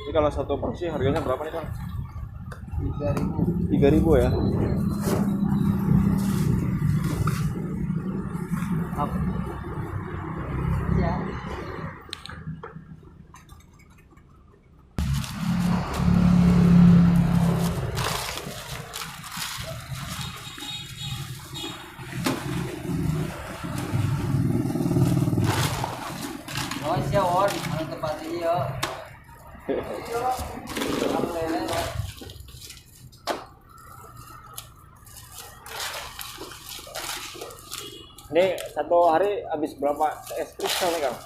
Ini kalau satu porsi harganya berapa nih Kang? 3.000. 3.000 ya? Apa? Ya. Oh, siya on. Ano tempat ini yo? Ini satu hari habis berapa es kristal nih Kang?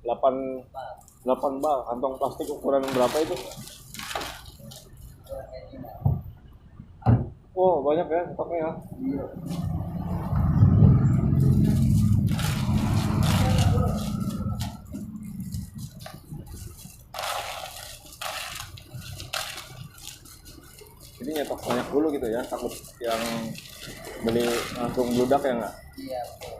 8 bal. Kantong plastik ukuran berapa itu? Oh banyak ya stoknya ya. Iya. Jadi nyetok banyak dulu gitu ya, takut yang beli langsung bludak ya nggak? Iya, betul.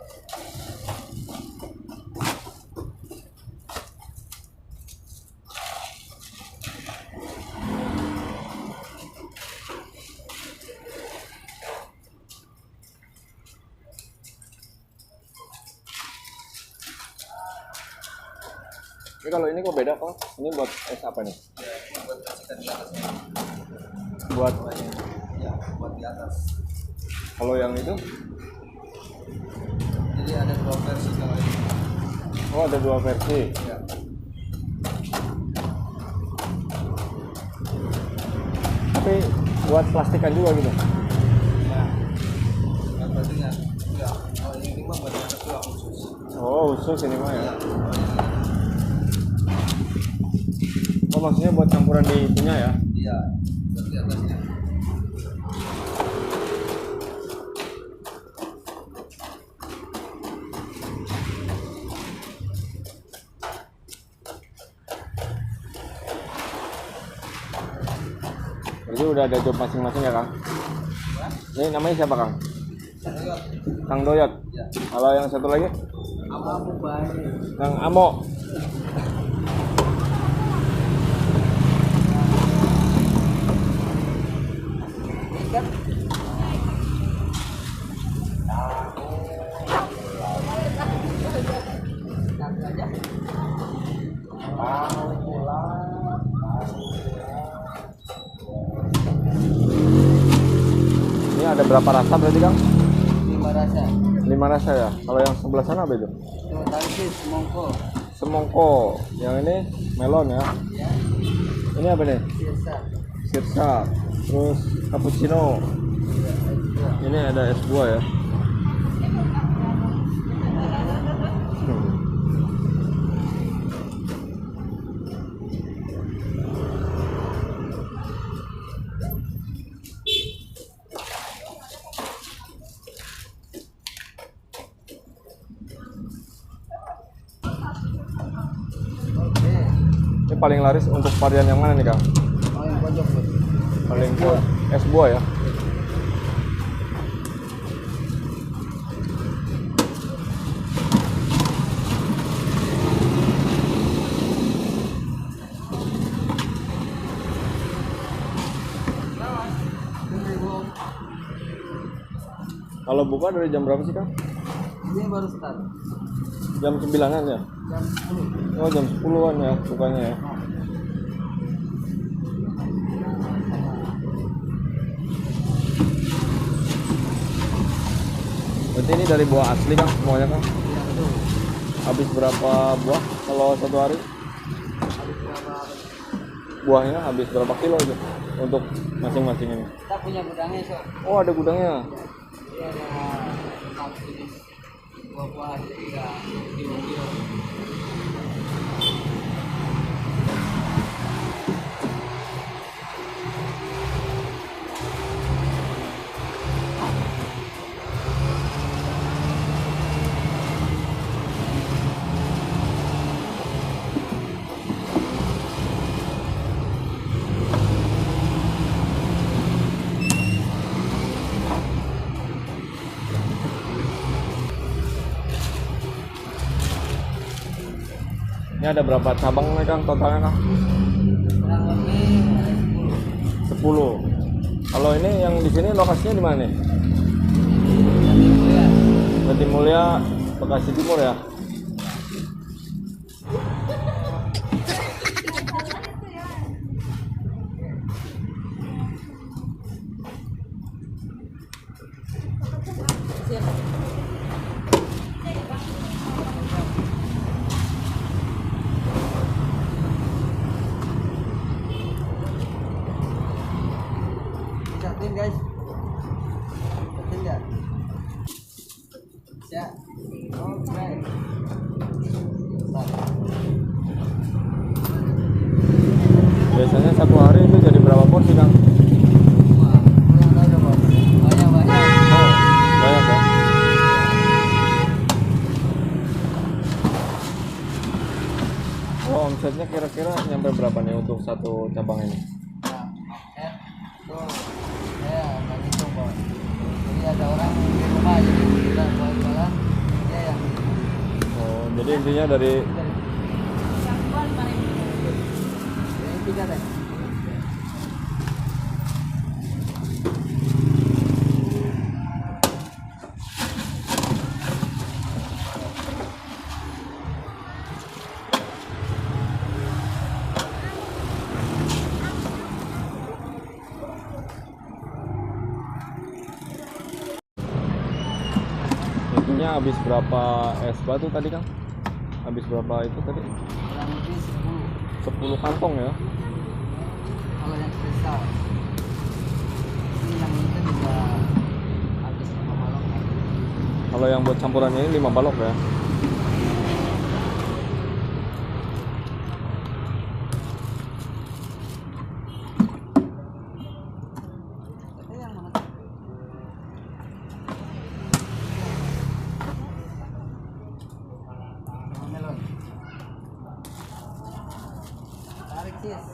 Ini kalau ini kok beda Kang? Ini buat es apa nih? Ya, buat kasihkan di atas. Buat Ya, buat di atas. kalau yang itu? Jadi ada 2 versi kalau ini. Oh ada 2 versi. Ya. Tapi buat plastikan juga gitu? Ya. Yang berarti enggak. Enggak. Kalau ini mah buat di atas doang khusus. Oh khusus ini mah ya? Ya. Kalau ini Oh maksudnya buat campuran di itunya ya? iya, buat di atasnya. Jadi udah ada job masing-masing ya Kang? Ini namanya siapa Kang? Saya Kang Doyot? ya. Kalau yang satu lagi? Apa banyak? Kang Amo? Ikan. Ini ada berapa rasa berarti Kang? 5 rasa. 5 rasa ya? Kalau yang sebelah sana apa itu? Itu tangkis semongko. Semongko. Yang ini melon ya? Ya. Ini apa nih? Sirsa. Sirsa. Terus cappuccino. Ya, itu. Ini ada es buah ya? Oke. Ini paling laris untuk varian yang mana nih Kang? Oh, yang pojok tuh. Paling es buah ya? Kalau buka dari jam berapa sih Kang? Ini baru start. Jam 9-an ya? Jam 10. Oh jam 10-an ya bukanya ya? Berarti ini dari buah asli Kang semuanya Kang? Iya, betul. Habis berapa buah kalau satu hari? Habis berapa? Buahnya habis berapa kilo itu untuk masing-masing ini? Kita punya gudangnya, Sok. Oh ada gudangnya? Iya, ada 6 jenis buah-buahan, jadi ya kilo-kilo. Ini ada berapa cabang nih Kang totalnya Kang? Kurang lebih ada 10. 10. Kalau ini yang di sini lokasinya di mana nih? Jadi mulia. Jatimulya, Bekasi Timur ya. Siapin guys. Siapin nggak? Siap. Oke. Biasanya satu hari itu jadi berapa porsi Kang? Wah, kurang tahu dong, Bos. Banyak-banyak. Oh, banyak ya. Oh, omsetnya kira-kira nyampe berapa nih untuk satu cabang ini? Nah, tuh saya nggak hitung Bos. Jadi ada orang di rumah jadi kita jualan dia yang Oh, jadi intinya dari ini tiga deh. intinya habis berapa es batu tadi Kang? Habis berapa itu tadi? Kurang lebih 10 10 kantong ya. kalau yang kristal. Ini yang itu juga habis 5 balok. Kalau yang buat campurannya ini 5 balok ya. Itu yang mana? Sama melon. Tarik sis.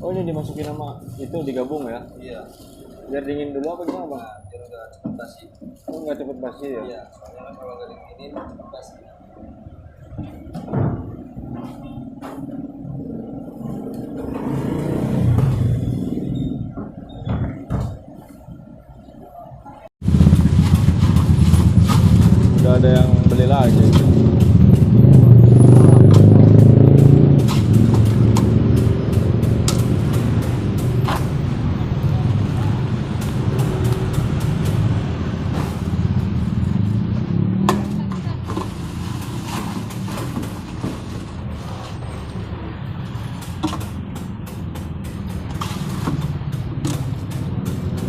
Oh, ini dimasukin sama itu digabung ya. Iya, Biar dingin dulu apa gimana Bang? biar nggak cepet basi. Oh, nggak cepet basi ya? Iya, soalnya kan kalau nggak diginin cepet basi. Udah ada yang beli lagi.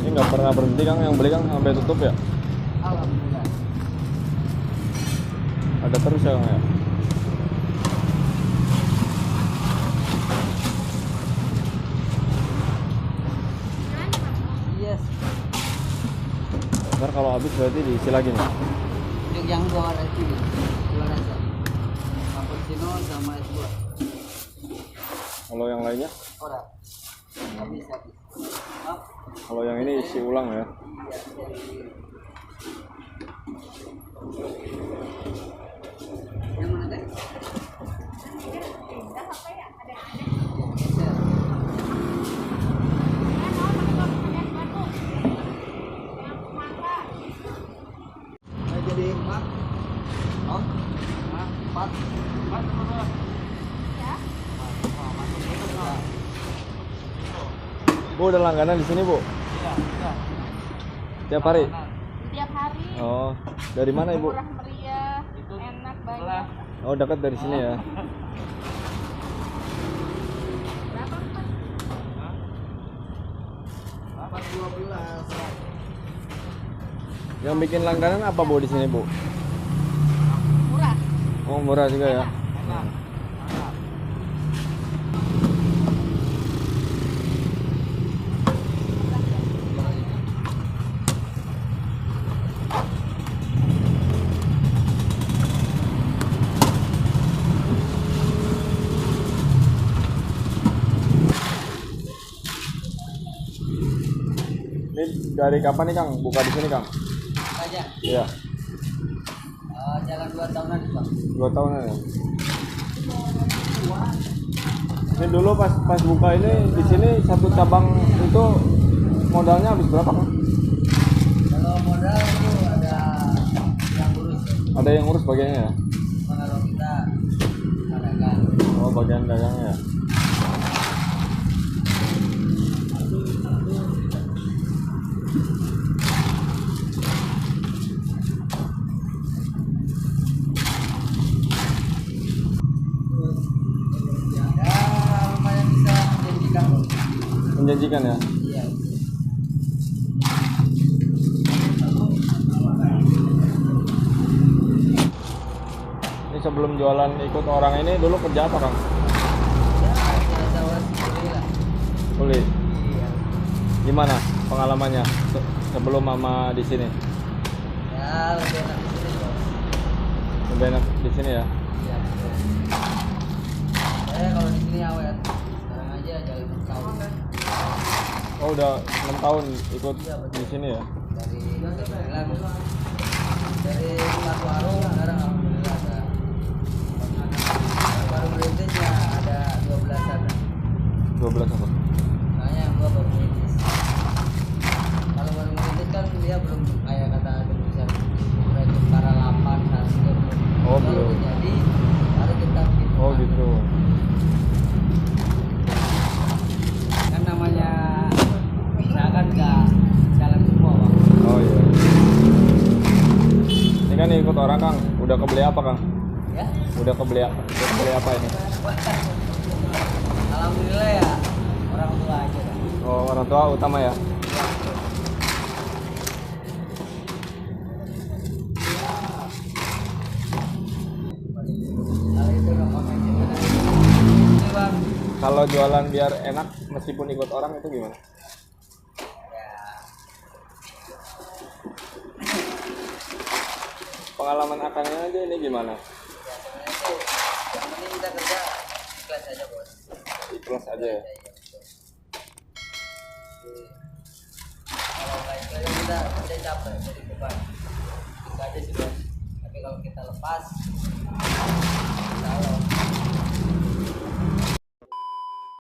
Ini nggak pernah berhenti Kang, yang beli Kang sampai tutup ya? Alhamdulillah. Ada terus ya Kang ya? Yes. Ntar kalau habis berarti diisi lagi nih. Yang dua warna itu dua rasa. Cappuccino sama es buah. Kalau yang lainnya? Ora. Habis. Maaf. Kalau yang ini isi ulang ya? Iya, dari- Yang mana teh? Jadi empat. Oh, empat. Bu udah langganan di sini Bu? Iya, iya. Tiap hari? Tiap hari Oh, dari mana Ibu? murah meriah, enak banyak. Oh, dekat dari sini ya. Empat 12. Yang bikin langganan apa Bu di sini, Bu? Murah. Oh, murah juga ya. Ini dari kapan nih Kang buka di sini Kang? Aja. Iya, Jalan 2 tahunan Pak. 2 tahunan ya. Ini dulu pas buka ini di sini satu cabang itu modalnya habis berapa Kang? Kalau modal itu ada yang urus. Ada yang ngurus bagiannya ya? Kalau kita adakan. Oh, bagian dagangnya ya. Ya lumayan bisa menjanjikan. Menjanjikan ya. Iya. Ini sebelum jualan ikut orang ini dulu kerja apa Kang? Ya biasa sendiri lah. Kulit. Iya. Gimana pengalamannya sebelum mama di sini? Ya lebih enak di sini Bos. Lebih enak di sini ya. Iya betul. Kalau di sini awet. Sekarang aja jalan 6 tahun. Oh, udah 6 tahun ikut di sini ya. Dari sembilan dari satu warung sekarang alhamdulillah ada baru merintis ya ada 12-an. 12 apa? Makanya yang gua baru merintis. Kalau baru merintis kan dia belum kayak kata tulisan rekrut para 8 saat itu. Oh, Kalau belum. udah jadi baru kita bikin. Oh gitu. Kan namanya usaha kan nggak jalan semua Bang. Oh iya. Ini kan ikut orang Kang. Udah kebeli apa Kang? Ya. Udah kebeli apa ini? Alhamdulillah ya orang tua aja kan. Oh, orang tua utama ya. Kalau itu udah konten juga. Ini Bang. Kalau jualan biar enak meskipun ikut orang itu gimana? Ya. Pengalaman akangnya aja ini gimana? Ya sebenarnya sih yang penting kita kerja ikhlas aja Bos. Ikhlas aja ya. Iya, betul. Jadi, kalau nggak ikhlas kita capek jadi beban. Itu aja sih Bos. Tapi kalau kita lepas